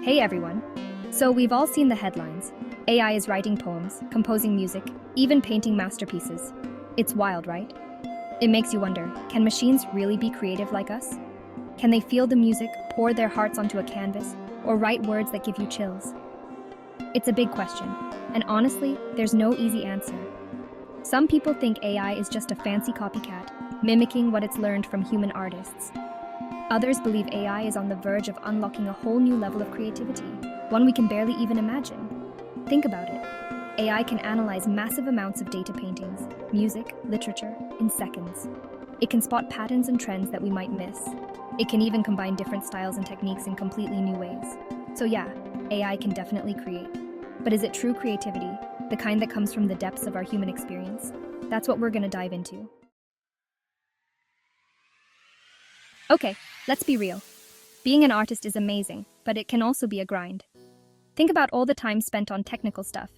Hey everyone! So we've all seen the headlines. AI is writing poems, composing music, even painting masterpieces. It's wild, right? It makes you wonder, can machines really be creative like us? Can they feel the music, pour their hearts onto a canvas, or write words that give you chills? It's a big question, and honestly, there's no easy answer. Some people think AI is just a fancy copycat, mimicking what it's learned from human artists. Others believe AI is on the verge of unlocking a whole new level of creativity, one we can barely even imagine. Think about it. AI can analyze massive amounts of data paintings, music, literature, in seconds. It can spot patterns and trends that we might miss. It can even combine different styles and techniques in completely new ways. So yeah, AI can definitely create. But is it true creativity, the kind that comes from the depths of our human experience? That's what we're going to dive into. Okay, let's be real. Being an artist is amazing, but it can also be a grind. Think about all the time spent on technical stuff,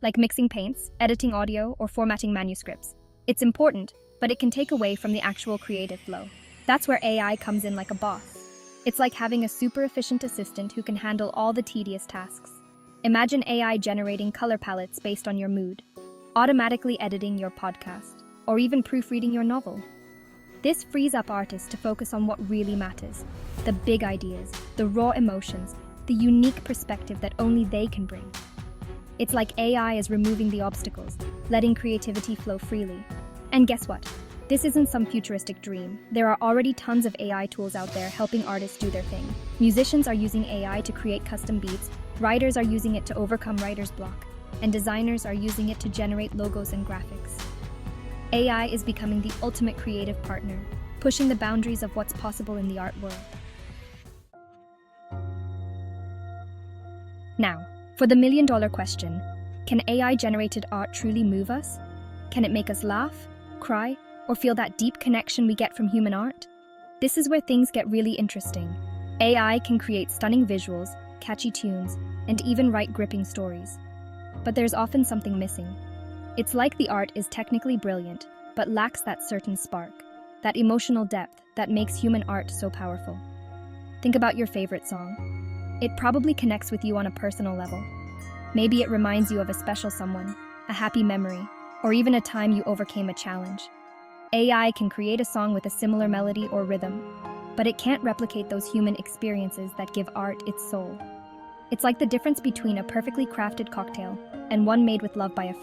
like mixing paints, editing audio, or formatting manuscripts. It's important, but it can take away from the actual creative flow. That's where AI comes in like a boss. It's like having a super efficient assistant who can handle all the tedious tasks. Imagine AI generating color palettes based on your mood, automatically editing your podcast, or even proofreading your novel. This frees up artists to focus on what really matters, the big ideas, the raw emotions, the unique perspective that only they can bring. It's like AI is removing the obstacles, letting creativity flow freely. And guess what? This isn't some futuristic dream. There are already tons of AI tools out there helping artists do their thing. Musicians are using AI to create custom beats, writers are using it to overcome writer's block, and designers are using it to generate logos and graphics. AI is becoming the ultimate creative partner, pushing the boundaries of what's possible in the art world. Now, for the million-dollar question, can AI-generated art truly move us? Can it make us laugh, cry, or feel that deep connection we get from human art? This is where things get really interesting. AI can create stunning visuals, catchy tunes, and even write gripping stories. But there's often something missing. It's like the art is technically brilliant, but lacks that certain spark, that emotional depth that makes human art so powerful. Think about your favorite song. It probably connects with you on a personal level. Maybe it reminds you of a special someone, a happy memory, or even a time you overcame a challenge. AI can create a song with a similar melody or rhythm, but it can't replicate those human experiences that give art its soul. It's like the difference between a perfectly crafted cocktail and one made with love by a friend.